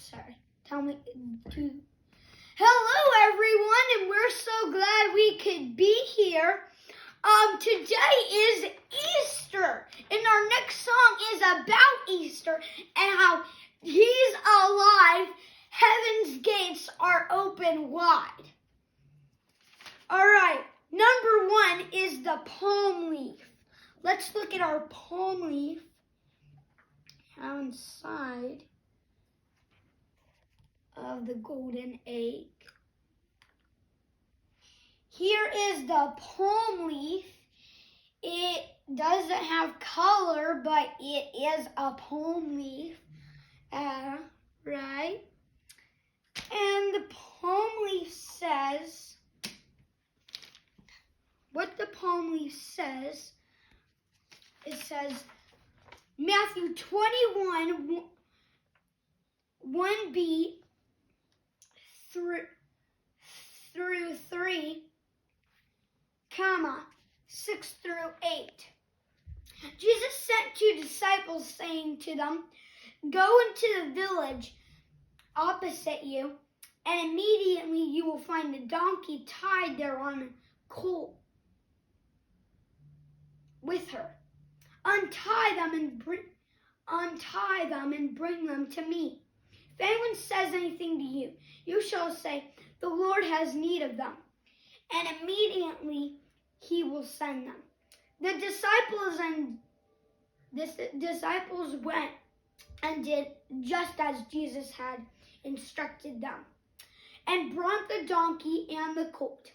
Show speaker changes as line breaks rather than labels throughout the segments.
sorry. Tell me to. Hello, everyone, and we're so glad we could be here. Today is Easter, and our next song is about Easter and how He's alive. Heaven's gates are open wide. All right, number one is the palm leaf. Let's look at our palm leaf. How inside of the golden egg. Here is the palm leaf. It doesn't have color, but it is a palm leaf, right? And the palm leaf says, what the palm leaf says, it says, Matthew 21, 1b through 3, 6 through 8. Jesus sent 2 disciples, saying to them, go into the village opposite you, and immediately you will find a donkey tied there on a colt with her. Untie them and bring them to me. If anyone says anything to you, you shall say, the Lord has need of them, and immediately He will send them. The disciples went and did just as Jesus had instructed them, and brought the donkey and the colt,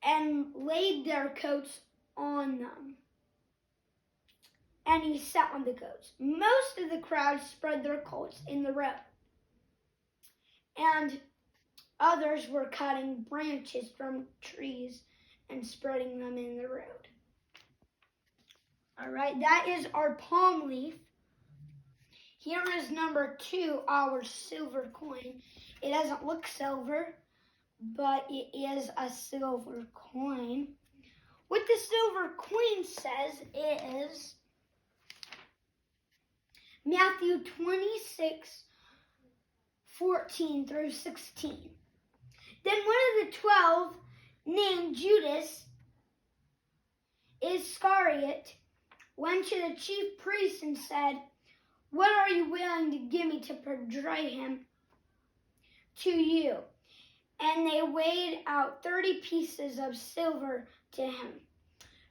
and laid their coats on them. And He sat on the goats. Most of the crowd spread their coats in the road, and others were cutting branches from trees and spreading them in the road. All right, that is our palm leaf. Here is number 2, our silver coin. It doesn't look silver, but it is a silver coin. What the silver coin says is Matthew 26, 14 through 16. Then one of the 12, named Judas Iscariot, went to the chief priests and said, what are you willing to give me to betray him to you? And they weighed out 30 pieces of silver to him.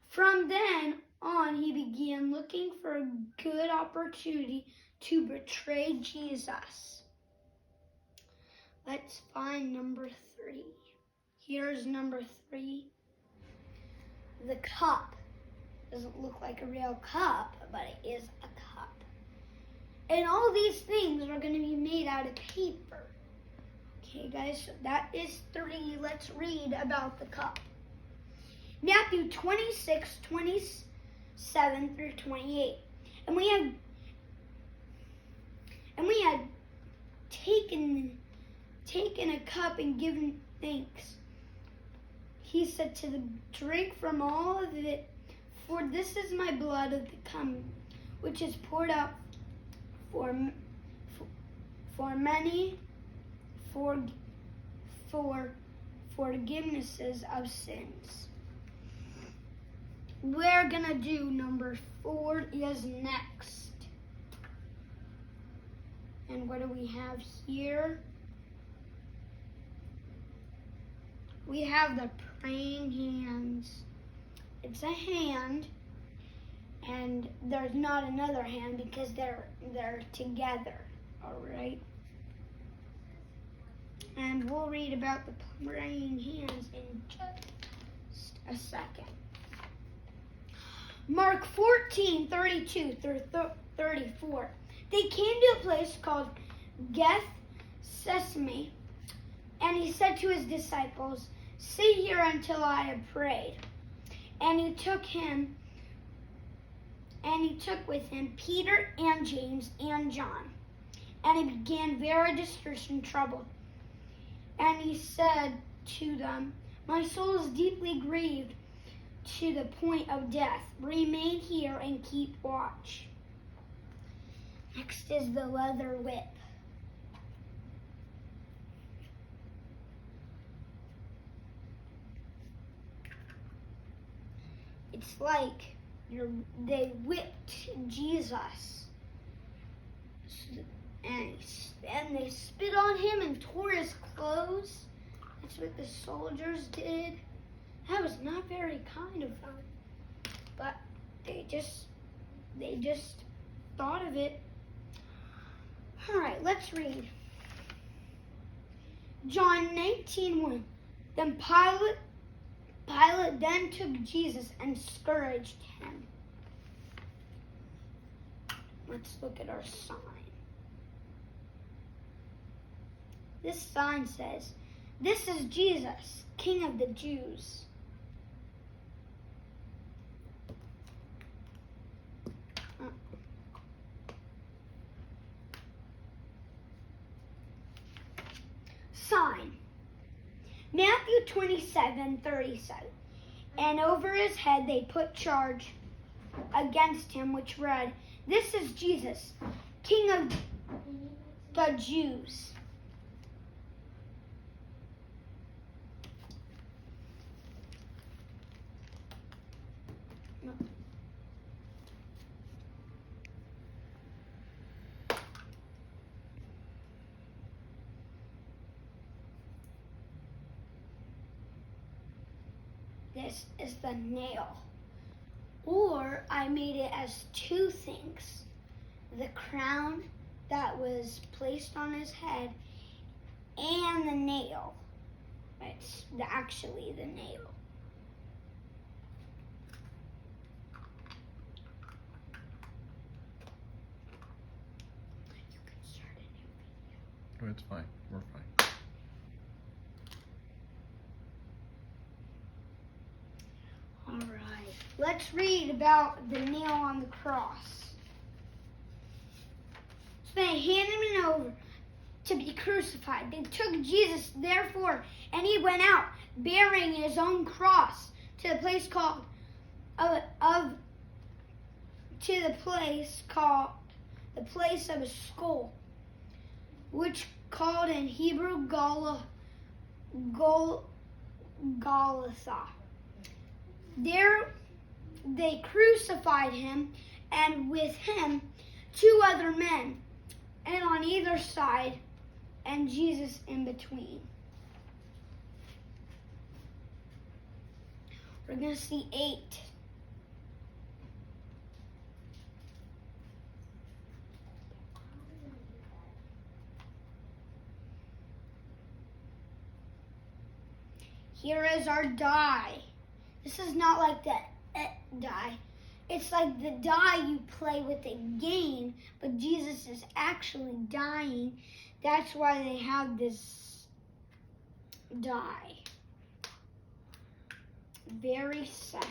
From then on, he began looking for a good opportunity to betray Jesus. Let's find number 3. Here's number 3. The cup. Doesn't look like a real cup, but it is a cup. And all these things are going to be made out of paper. Okay, guys, so that is 3. Let's read about the cup. Matthew 26, 27 through 28. And we had taken a cup and given thanks. He said to them, drink from all of it, for this is my blood of the covenant, which is poured out for many for forgivenesses of sins. We're gonna do number 4 is next. And what do we have here? We have the praying hands. It's a hand, and there's not another hand because they're together, all right? And we'll read about the praying hands in just a second. Mark 14, 32 through 34. They came to a place called Gethsemane, and He said to His disciples, sit here until I have prayed. And He took with him Peter and James and John. And He began very distressed and troubled. And He said to them, my soul is deeply grieved to the point of death. Remain here and keep watch. Next is the leather whip. It's like they whipped Jesus. And they spit on him and tore his clothes. That's what the soldiers did. That was not very kind of them. But they just thought of it. All right, let's read. John 19:1. Then Pilate then took Jesus and scourged him. Let's look at our sign. This sign says, "This is Jesus, King of the Jews." Sign. Matthew 27:37. And over his head they put charge against him, which read, "This is Jesus, King of the Jews." This is the nail. Or I made it as two things. The crown that was placed on his head and the nail. It's actually the nail. You can start a new video.
Oh, it's fine. We're fine.
All right, let's read about the nail on the cross. So they handed him over to be crucified. They took Jesus, therefore, and he went out bearing his own cross to the place called the place of a skull, which called in Hebrew Golgotha. There they crucified him, and with him 2 other men, and on either side, and Jesus in between. We're going to see 8. Here is our die. This is not like the die. It's like the die you play with a game, but Jesus is actually dying. That's why they have this die. Very sad.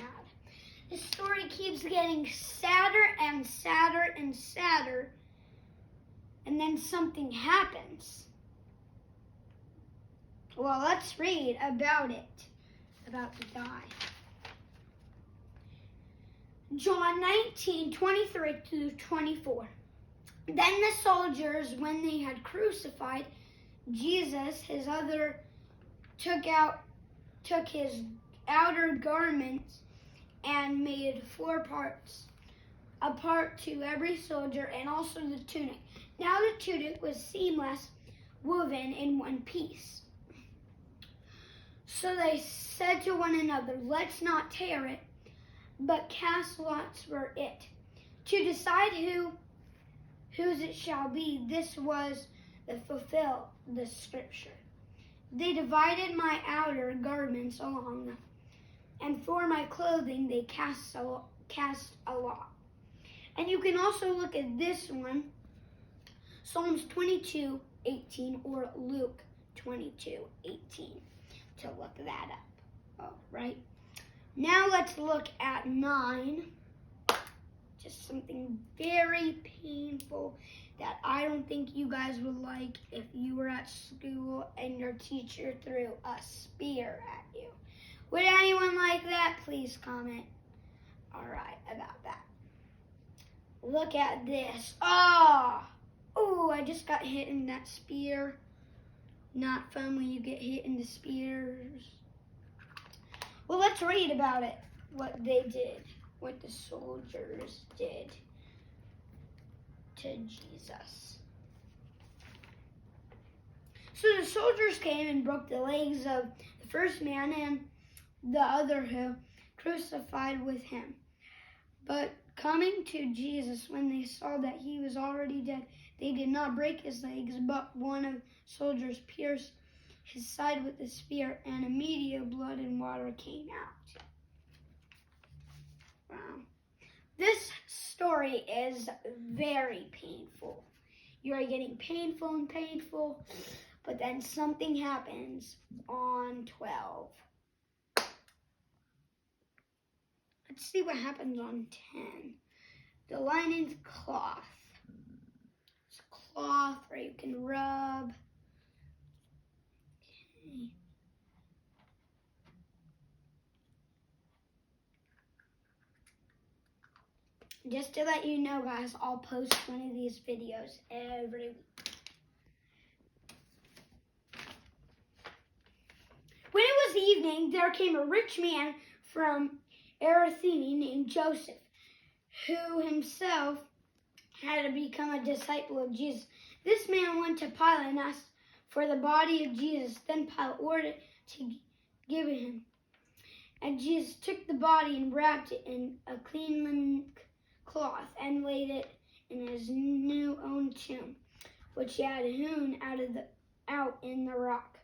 The story keeps getting sadder and sadder and sadder, and then something happens. Well, let's read about it, about the die. John 19:23-24. Then the soldiers, when they had crucified Jesus, took his outer garments and made 4 parts, a part to every soldier, and also the tunic. Now the tunic was seamless, woven in one piece. So they said to one another, "Let's not tear it, but cast lots for it, to decide whose it shall be." This was to fulfill the scripture. They divided my outer garments along them, and for my clothing they cast a lot. And you can also look at this one, Psalms 22:18 or Luke 22:18, to look that up. All right. Now let's look at 9. Just something very painful that I don't think you guys would like if you were at school and your teacher threw a spear at you. Would anyone like that? Please comment. All right, about that. Look at this. Oh, I just got hit in that spear. Not fun when you get hit in the spears. Well, let's read about it. what they did, what the soldiers did to Jesus. So the soldiers came and broke the legs of the first man and the other who crucified with him. But coming to Jesus, when they saw that he was already dead, they did not break his legs, but one of the soldiers pierced his side with a spear, and immediately blood and water came out. Wow. This story is very painful. You are getting painful and painful, but then something happens on 12. Let's see what happens on 10. The lining's cloth. It's cloth where you can rub. Okay. Just to let you know, guys, I'll post one of these videos every week. When it was evening, there came a rich man from Arimathea named Joseph, who himself had to become a disciple of Jesus. This man went to Pilate and asked for the body of Jesus. Then Pilate ordered to give it him. And Jesus took the body and wrapped it in a clean linen cloth and laid it in his new own tomb, which he had hewn out in the rock.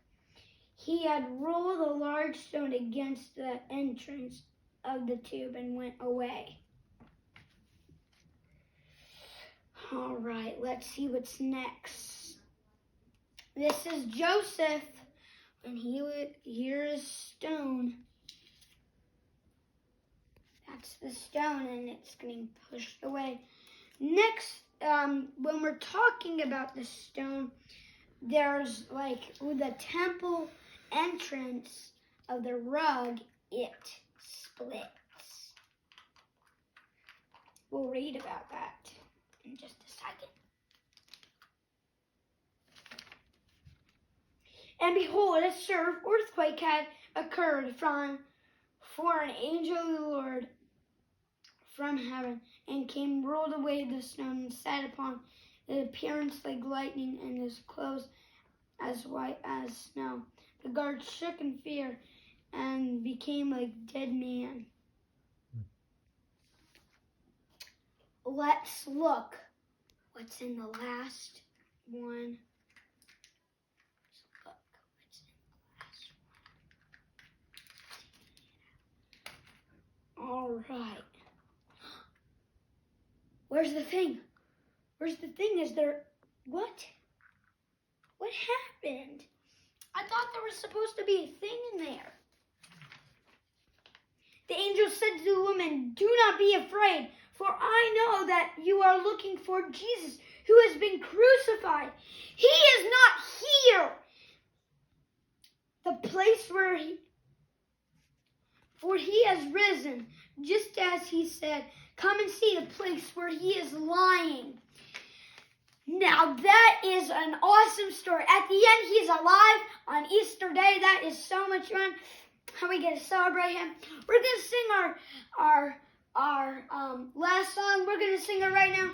He had rolled a large stone against the entrance of the tomb and went away. All right, let's see what's next. This is Joseph, and he would hear a stone. That's the stone, and it's getting pushed away. Next, when we're talking about the stone, there's like the temple entrance of the rug, it splits. We'll read about that in just a second. And behold, a sharp earthquake had occurred, for an angel of the Lord from heaven and came, rolled away the stone, and sat upon it, appearance like lightning, and his clothes as white as snow. The guards shook in fear and became like dead man. Let's look what's in the last one. Let's look what's in the last one. All right. Where's the thing? Where's the thing? Is there... What? What happened? I thought there was supposed to be a thing in there. The angel said to the woman, "Do not be afraid, for I know that you are looking for Jesus, who has been crucified. He is not here. The place for he has risen, just as he said. Come and see the place where he is lying." Now that is an awesome story. At the end, he's alive on Easter Day. That is so much fun. How are we going to celebrate him? We're going to sing our last song. We're going to sing it right now.